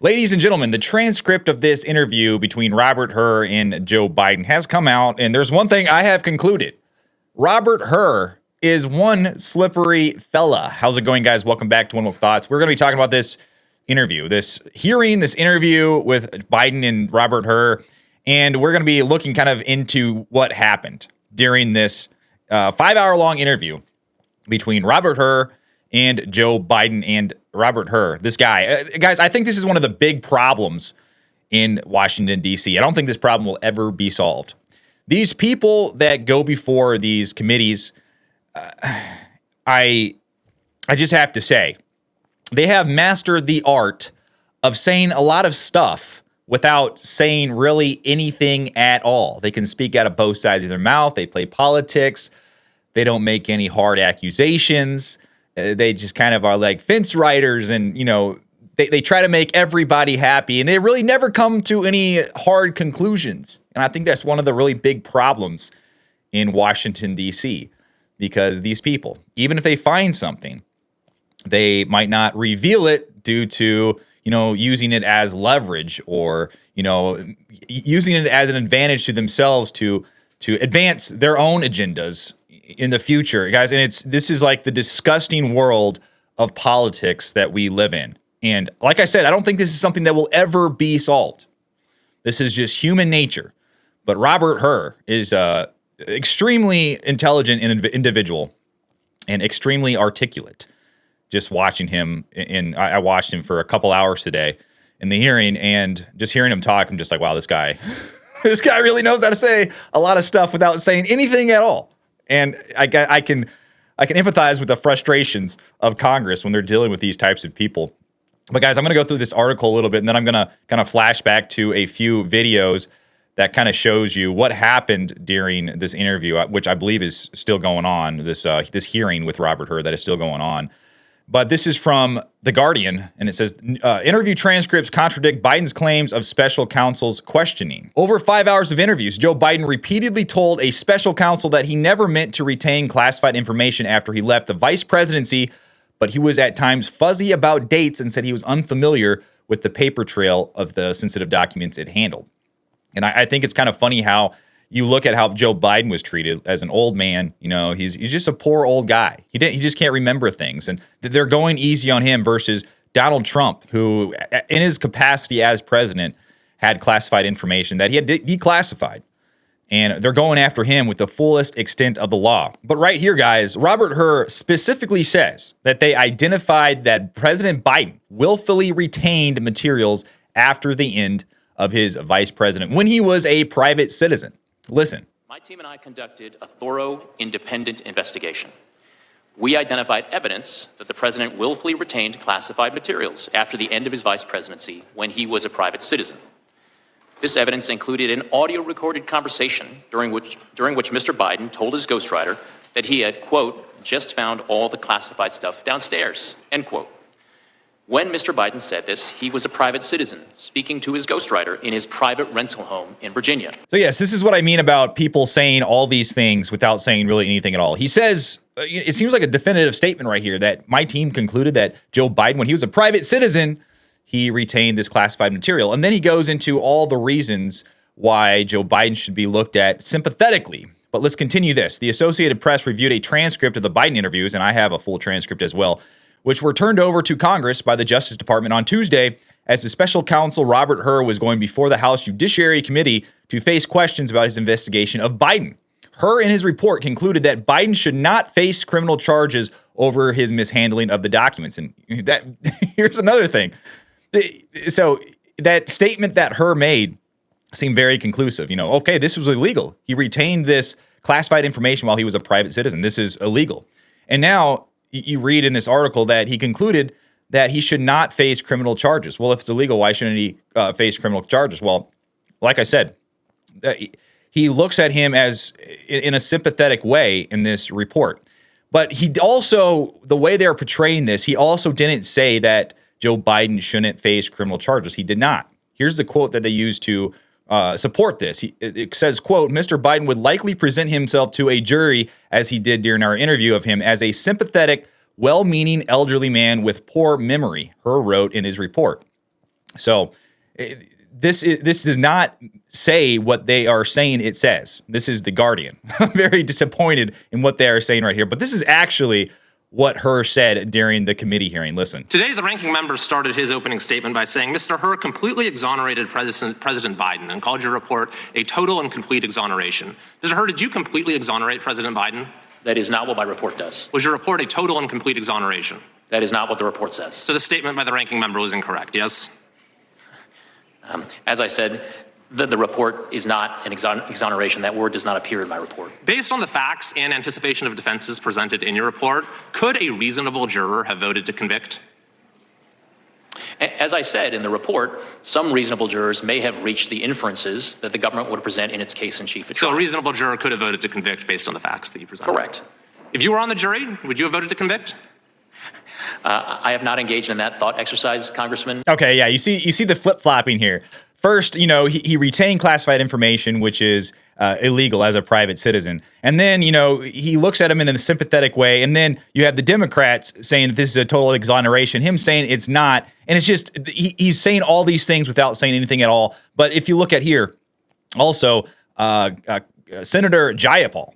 Ladies and gentlemen, the transcript of this interview between Robert Hur and Joe Biden has come out, and there's one thing I have concluded. Robert Hur is one slippery fella. How's it going, guys? Welcome back to UnwokeThoughts. We're going to be talking about this interview, this interview with Biden and Robert Hur, and we're going to be looking kind of into what happened during this 5-hour-long interview between Robert Hur and Joe Biden and Robert Hur, this guy. Guys, I think this is one of the big problems in Washington, D.C. I don't think this problem will ever be solved. These people that go before these committees, I just have to say, they have mastered the art of saying a lot of stuff without saying really anything at all. They can speak out of both sides of their mouth. They play politics. They don't make any hard accusations. They just kind of are like fence riders, and, you know, they try to make everybody happy, and they really never come to any hard conclusions. And I think that's one of the really big problems in Washington, D.C., because these people, even if they find something, they might not reveal it due to, you know, using it as leverage or, you know, using it as an advantage to themselves to advance their own agendas in the future, guys. And this is like the disgusting world of politics that we live in. And like I said, I don't think this is something that will ever be solved. This is just human nature. But Robert Hur is extremely intelligent individual and extremely articulate. Just watching him, and I watched him for a couple hours today in the hearing, and just hearing him talk, I'm just like, wow, this guy really knows how to say a lot of stuff without saying anything at all. And I can empathize with the frustrations of Congress when they're dealing with these types of people. But guys, I'm going to go through this article a little bit, and then I'm going to kind of flash back to a few videos that kind of shows you what happened during this interview, which I believe is still going on, this hearing with Robert Hur that is still going on. But this is from The Guardian, and it says, interview transcripts contradict Biden's claims of special counsel's questioning. Over 5 hours of interviews, Joe Biden repeatedly told a special counsel that he never meant to retain classified information after he left the vice presidency, but he was at times fuzzy about dates and said he was unfamiliar with the paper trail of the sensitive documents it handled. And I think it's kind of funny how you look at how Joe Biden was treated as an old man. You know, he's just a poor old guy. He just can't remember things, and they're going easy on him versus Donald Trump, who, in his capacity as president, had classified information that he had declassified, and they're going after him with the fullest extent of the law. But right here, guys, Robert Hur specifically says that they identified that President Biden willfully retained materials after the end of his vice president when he was a private citizen. Listen. My team and I conducted a thorough, independent investigation. We identified evidence that the president willfully retained classified materials after the end of his vice presidency when he was a private citizen. This evidence included an audio-recorded conversation during which Mr. Biden told his ghostwriter that he had, quote, just found all the classified stuff downstairs, end quote. When Mr. Biden said this, he was a private citizen speaking to his ghostwriter in his private rental home in Virginia. So yes, this is what I mean about people saying all these things without saying really anything at all. He says, it seems like a definitive statement right here that my team concluded that Joe Biden, when he was a private citizen, he retained this classified material. And then he goes into all the reasons why Joe Biden should be looked at sympathetically. But let's continue this. The Associated Press reviewed a transcript of the Biden interviews, and I have a full transcript as well, which were turned over to Congress by the Justice Department on Tuesday as the special counsel Robert Hur was going before the House Judiciary Committee to face questions about his investigation of Biden. Hur, in his report, concluded that Biden should not face criminal charges over his mishandling of the documents. And that here's another thing. So that statement that Hur made seemed very conclusive. You know, okay, this was illegal. He retained this classified information while he was a private citizen. This is illegal. And now you read in this article that he concluded that he should not face criminal charges. Well, if it's illegal, why shouldn't he face criminal charges? Well, like I said, he looks at him as in a sympathetic way in this report. But he also, the way they're portraying this, he also didn't say that Joe Biden shouldn't face criminal charges. He did not. Here's the quote that they used to support this. It says, quote, Mr. Biden would likely present himself to a jury, as he did during our interview of him, as a sympathetic, well-meaning elderly man with poor memory, Hur wrote in his report. So this does not say what they are saying it says. This is The Guardian. I'm very disappointed in what they are saying right here, but this is actually what Hur said during the committee hearing. Listen. Today, the ranking member started his opening statement by saying, Mr. Hur completely exonerated President Biden and called your report a total and complete exoneration. Mr. Hur, did you completely exonerate President Biden? That is not what my report does. Was your report a total and complete exoneration? That is not what the report says. So the statement by the ranking member was incorrect, yes? As I said, the report is not an exoneration. That word does not appear in my report. Based on the facts and anticipation of defenses presented in your report, could a reasonable juror have voted to convict? As I said in the report, some reasonable jurors may have reached the inferences that the government would present in its case in chief. So a reasonable juror could have voted to convict based on the facts that you presented? Correct. If you were on the jury, would you have voted to convict? I have not engaged in that thought exercise, Congressman. Okay, yeah, you see the flip-flopping here. First, he retained classified information, which is illegal as a private citizen. And then, he looks at him in a sympathetic way. And then you have the Democrats saying that this is a total exoneration, him saying it's not. And it's just, he's saying all these things without saying anything at all. But if you look at here, also, Senator Jayapal,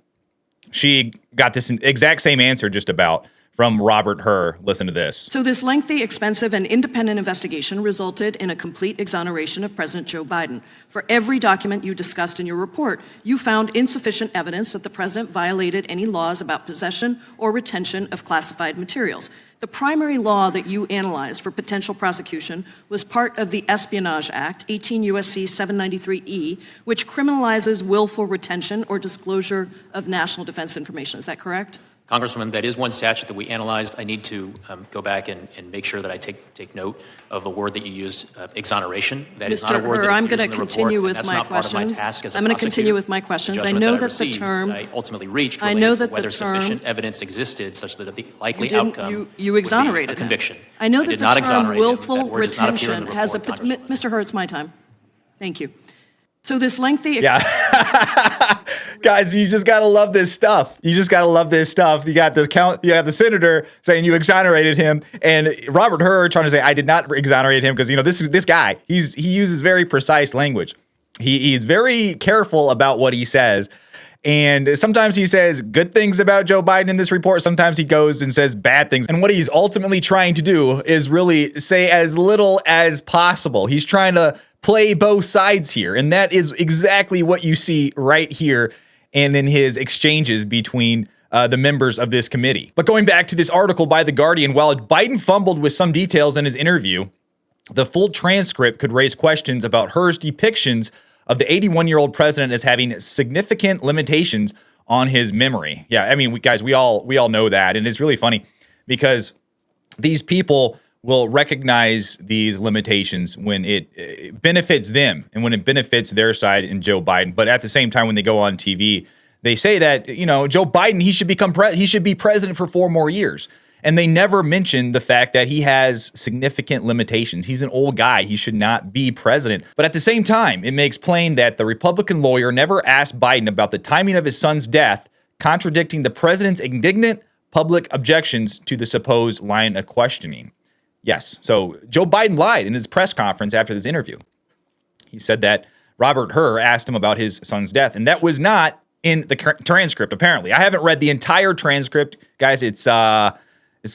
she got this exact same answer just about from Robert Hur. Listen to this. So this lengthy, expensive, and independent investigation resulted in a complete exoneration of President Joe Biden. For every document you discussed in your report, you found insufficient evidence that the president violated any laws about possession or retention of classified materials. The primary law that you analyzed for potential prosecution was part of the Espionage Act, 18 U.S.C. 793E, which criminalizes willful retention or disclosure of national defense information. Is that correct? Congressman, that is one statute that we analyzed. I need to go back and make sure that I take note of the word that you used, exoneration. That is not a word that I'm appears going in to the continue report, with my questions. I'm going to continue with my questions. I know that the term I ultimately reached I know that whether the term sufficient evidence existed such that the likely outcome you exonerated would be a conviction. I know that the term willful retention has a Mr. Hur, it's my time. Thank you. So this lengthy Guys, you just gotta love this stuff. You got the senator saying you exonerated him, and Robert Hur trying to say I did not exonerate him because this guy. He uses very precise language. He's very careful about what he says, and sometimes he says good things about Joe Biden in this report. Sometimes he goes and says bad things. And what he's ultimately trying to do is really say as little as possible. He's trying to play both sides here, and that is exactly what you see right here and in his exchanges between the members of this committee. But going back to this article by The Guardian, while Biden fumbled with some details in his interview, the full transcript could raise questions about Hur's depictions of the 81-year-old president as having significant limitations on his memory. Yeah, I mean, we all know that, and it's really funny because these people will recognize these limitations when it benefits them and when it benefits their side in Joe Biden. But at the same time, when they go on TV, they say that, Joe Biden, he should be president for 4 more years. And they never mention the fact that he has significant limitations. He's an old guy. He should not be president. But at the same time, it makes plain that the Republican lawyer never asked Biden about the timing of his son's death, contradicting the president's indignant public objections to the supposed line of questioning. Yes, so Joe Biden lied in his press conference after this interview. He said that Robert Hur asked him about his son's death, and that was not in the transcript, apparently. I haven't read the entire transcript. Guys, it's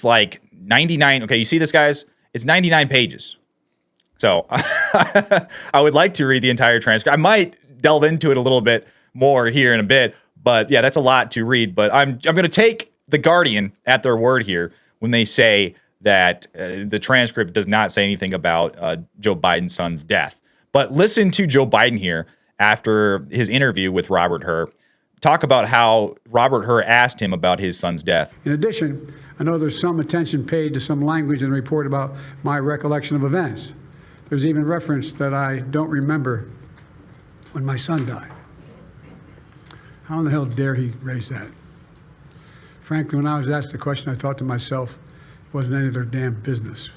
like 99. Okay, you see this, guys? It's 99 pages. So I would like to read the entire transcript. I might delve into it a little bit more here in a bit, but yeah, that's a lot to read. But I'm going to take The Guardian at their word here when they say that the transcript does not say anything about Joe Biden's son's death. But listen to Joe Biden here after his interview with Robert Hur talk about how Robert Hur asked him about his son's death. In addition, I know there's some attention paid to some language in the report about my recollection of events. There's even reference that I don't remember when my son died. How in the hell dare he raise that? Frankly, when I was asked the question, I thought to myself, it wasn't any of their damn business.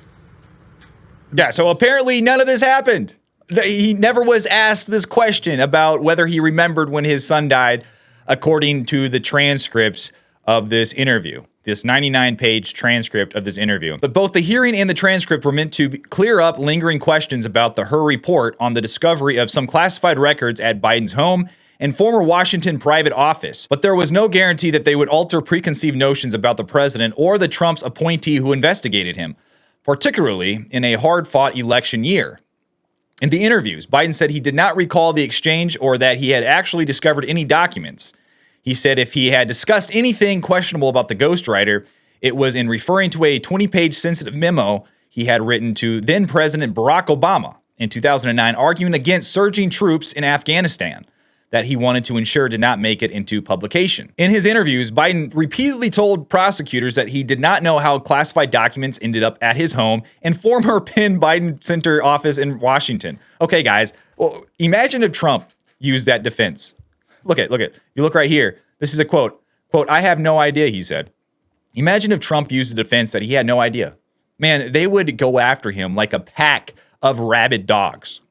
Yeah, so apparently none of this happened. He never was asked this question about whether he remembered when his son died, according to the transcripts of this interview. this 99-page transcript of this interview. But both the hearing and the transcript were meant to clear up lingering questions about the Hur report on the discovery of some classified records at Biden's home and former Washington private office. But there was no guarantee that they would alter preconceived notions about the president or the Trump's appointee who investigated him, particularly in a hard-fought election year. In the interviews, Biden said he did not recall the exchange or that he had actually discovered any documents. He said if he had discussed anything questionable about the ghostwriter, it was in referring to a 20-page sensitive memo he had written to then-President Barack Obama in 2009, arguing against surging troops in Afghanistan that he wanted to ensure did not make it into publication. In his interviews, Biden repeatedly told prosecutors that he did not know how classified documents ended up at his home and former Penn Biden Center office in Washington. Okay, guys, well, imagine if Trump used that defense. Look at. You look right here. This is a quote. Quote, "I have no idea," he said. Imagine if Trump used the defense that he had no idea. Man, they would go after him like a pack of rabid dogs.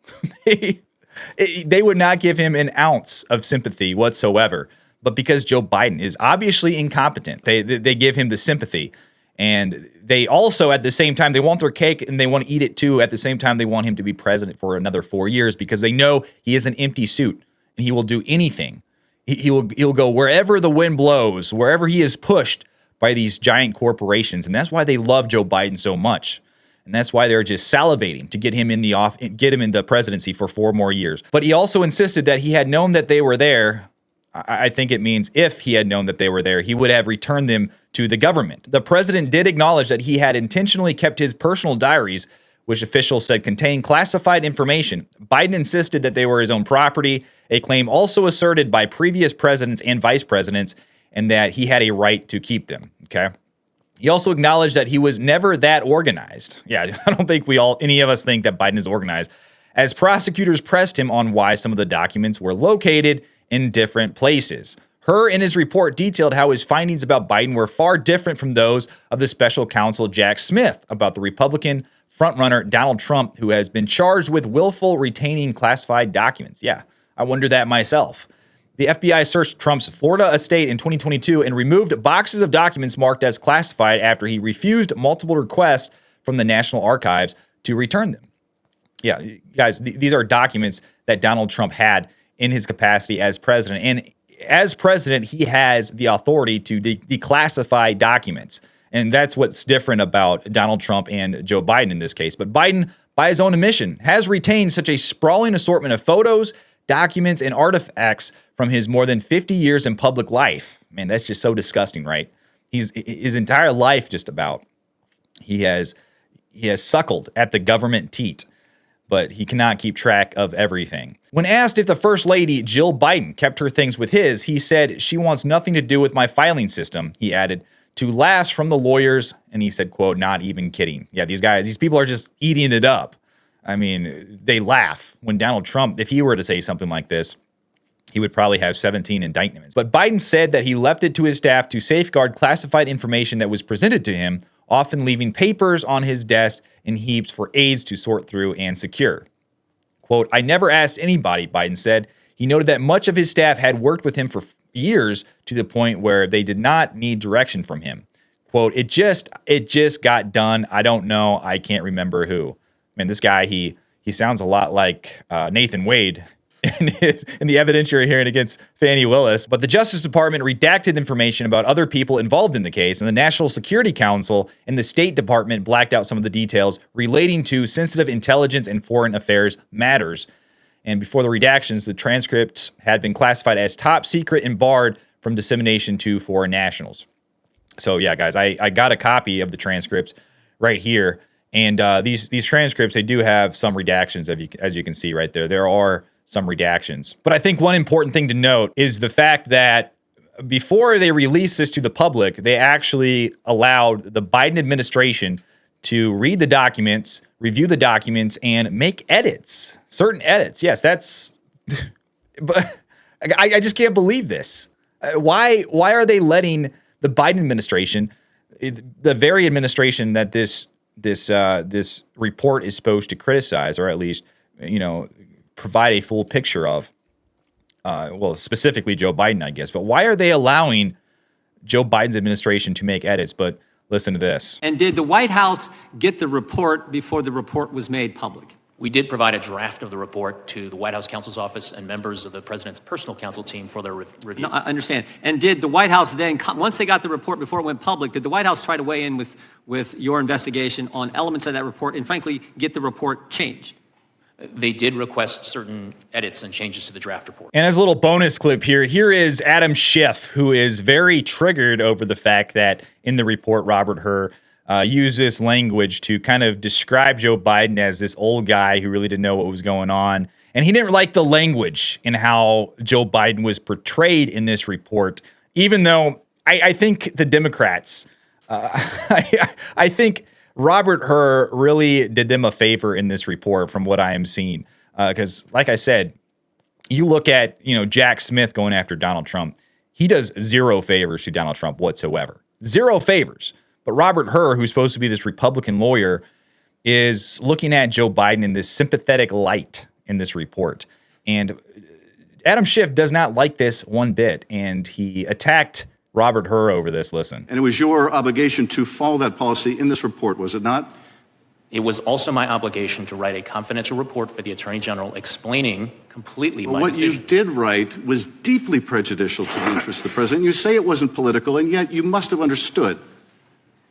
They would not give him an ounce of sympathy whatsoever. But because Joe Biden is obviously incompetent, they give him the sympathy. And they also, at the same time, they want their cake and they want to eat it too. At the same time, they want him to be president for another 4 years because they know he is an empty suit. And he will do anything. He'll go wherever the wind blows, wherever he is pushed by these giant corporations. And that's why they love Joe Biden so much. And that's why they're just salivating to get him in the presidency for 4 more years. But he also insisted that he had known that they were there. I think it means if he had known that they were there, he would have returned them to the government. The president did acknowledge that he had intentionally kept his personal diaries, which officials said contained classified information. Biden insisted that they were his own property, a claim also asserted by previous presidents and vice presidents, and that he had a right to keep them, okay? He also acknowledged that he was never that organized. Yeah, I don't think any of us think that Biden is organized, as prosecutors pressed him on why some of the documents were located in different places. Hur, in his report, detailed how his findings about Biden were far different from those of the special counsel Jack Smith about the Republican frontrunner Donald Trump, who has been charged with willful retaining classified documents. Yeah, I wonder that myself. The FBI searched Trump's Florida estate in 2022 and removed boxes of documents marked as classified after he refused multiple requests from the National Archives to return them. Yeah, guys, these are documents that Donald Trump had in his capacity as president. And as president, he has the authority to declassify documents. And that's what's different about Donald Trump and Joe Biden in this case. But Biden, by his own admission, has retained such a sprawling assortment of photos, documents, and artifacts from his more than 50 years in public life. Man, that's just so disgusting, right? His entire life just about. He has suckled at the government teat, but he cannot keep track of everything. When asked if the First Lady, Jill Biden, kept her things with his, he said, "She wants nothing to do with my filing system," he added, "to last from the lawyers," and he said, quote, "not even kidding." Yeah, these people are just eating it up. I mean, they laugh when Donald Trump, if he were to say something like this, he would probably have 17 indictments. But Biden said that he left it to his staff to safeguard classified information that was presented to him, often leaving papers on his desk in heaps for aides to sort through and secure. Quote, "I never asked anybody," Biden said. He noted that much of his staff had worked with him for years to the point where they did not need direction from him. Quote, it just got done. I don't know. I can't remember who." Man, this guy, he sounds a lot like Nathan Wade in the evidentiary hearing against Fani Willis. But the Justice Department redacted information about other people involved in the case, and the National Security Council and the State Department blacked out some of the details relating to sensitive intelligence and foreign affairs matters. And before the redactions, the transcripts had been classified as top secret and barred from dissemination to foreign nationals. So yeah, guys, I got a copy of the transcripts right here. And these transcripts, they do have some redactions, as you can see right there. There are some redactions. But I think one important thing to note is the fact that before they released this to the public, they actually allowed the Biden administration to read the documents, review the documents, and make edits, certain edits. Yes, that's, but I just can't believe this. Why are they letting the Biden administration, the very administration that this report is supposed to criticize, or at least, provide a full picture of, well, specifically Joe Biden, I guess, but why are they allowing Joe Biden's administration to make edits, but listen to this. And did the White House get the report before the report was made public? We did provide a draft of the report to the White House counsel's office and members of the president's personal counsel team for their review. No, I understand. And did the White House then, once they got the report before it went public, did the White House try to weigh in with your investigation on elements of that report and, frankly, get the report changed? They did request certain edits and changes to the draft report. And as a little bonus clip here is Adam Schiff, who is very triggered over the fact that in the report, Robert Hur used this language to kind of describe Joe Biden as this old guy who really didn't know what was going on. And he didn't like the language in how Joe Biden was portrayed in this report, even though I think the Democrats, I think Robert Hur really did them a favor in this report from what I am seeing. Because like I said, you look at, Jack Smith going after Donald Trump. He does zero favors to Donald Trump whatsoever. Zero favors. But Robert Hur, who's supposed to be this Republican lawyer, is looking at Joe Biden in this sympathetic light in this report. And Adam Schiff does not like this one bit. And he attacked Robert Hur over this. Listen. And it was your obligation to follow that policy in this report, was it not? It was also my obligation to write a confidential report for the Attorney General explaining completely my decision. What you did write was deeply prejudicial to the interests of the president. You say it wasn't political, and yet you must have understood.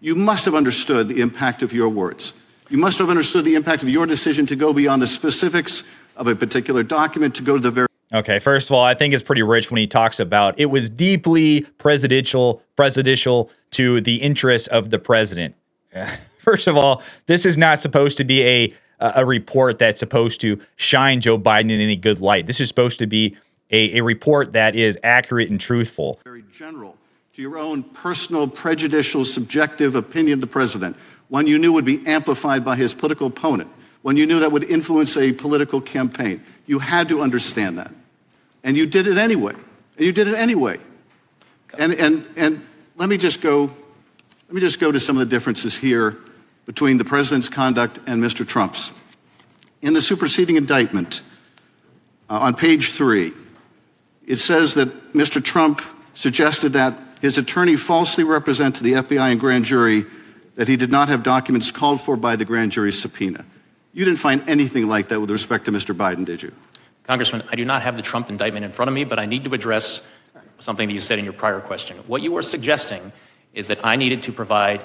You must have understood the impact of your words. You must have understood the impact of your decision to go beyond the specifics of a particular document, to go to the very... Okay, first of all, I think it's pretty rich when he talks about it was deeply prejudicial to the interests of the president. First of all, this is not supposed to be a report that's supposed to shine Joe Biden in any good light. This is supposed to be a report that is accurate and truthful. Very general, to your own personal, prejudicial, subjective opinion of the president, one you knew would be amplified by his political opponent, one you knew that would influence a political campaign. You had to understand that. And you did it anyway. And let me just go to some of the differences here between the president's conduct and Mr. Trump's. In the superseding indictment, on page 3, it says that Mr. Trump suggested that his attorney falsely represent to the FBI and grand jury that he did not have documents called for by the grand jury's subpoena. You didn't find anything like that with respect to Mr. Biden, did you? Congressman, I do not have the Trump indictment in front of me, but I need to address something that you said in your prior question. What you were suggesting is that I needed to provide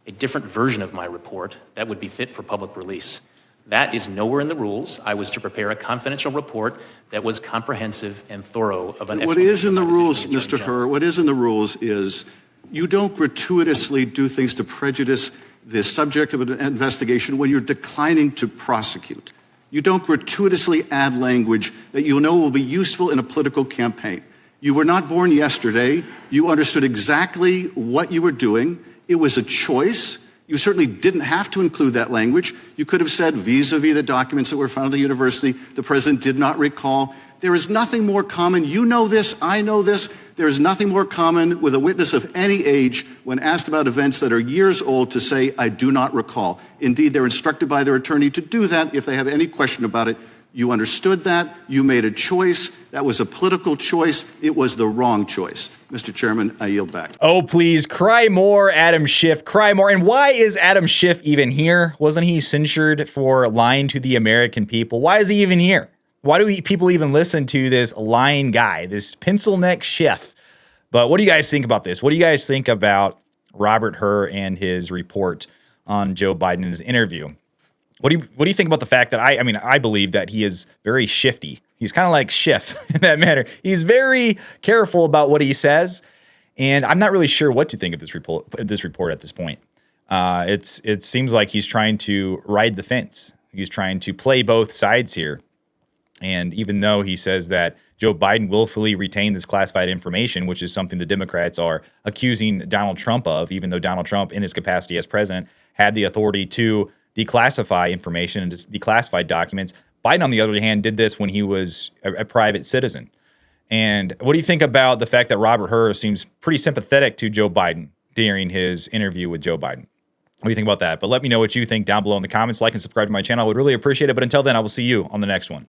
a different version of my report that would be fit for public release. That is nowhere in the rules. I was to prepare a confidential report that was comprehensive and thorough of an explanation. What is in the rules, Mr. Hur, what is in the rules is you don't gratuitously do things to prejudice the subject of an investigation when you're declining to prosecute. You don't gratuitously add language that you know will be useful in a political campaign. You were not born yesterday. You understood exactly what you were doing. It was a choice. You certainly didn't have to include that language. You could have said, vis-a-vis the documents that were found at the university, the president did not recall. There is nothing more common. You know this. I know this. There is nothing more common with a witness of any age when asked about events that are years old to say, I do not recall. Indeed, they're instructed by their attorney to do that if they have any question about it. You understood that. You made a choice. That was a political choice. It was the wrong choice. Mr. Chairman, I yield back. Oh, please, cry more, Adam Schiff, cry more. And why is Adam Schiff even here? Wasn't he censured for lying to the American people? Why is he even here? Why do people even listen to this lying guy, this pencil neck Schiff? But what do you guys think about this? What do you guys think about Robert Hur and his report on Joe Biden in his interview? What do you think about the fact that I believe that he is very shifty. He's kind of like Schiff in that matter. He's very careful about what he says, and I'm not really sure what to think of this report at this point. It seems like he's trying to ride the fence. He's trying to play both sides here. And even though he says that Joe Biden willfully retained this classified information, which is something the Democrats are accusing Donald Trump of, even though Donald Trump, in his capacity as president, had the authority to declassify information and declassify documents. Biden, on the other hand, did this when he was a private citizen. And what do you think about the fact that Robert Hur seems pretty sympathetic to Joe Biden during his interview with Joe Biden? What do you think about that? But let me know what you think down below in the comments. Like and subscribe to my channel. I would really appreciate it. But until then, I will see you on the next one.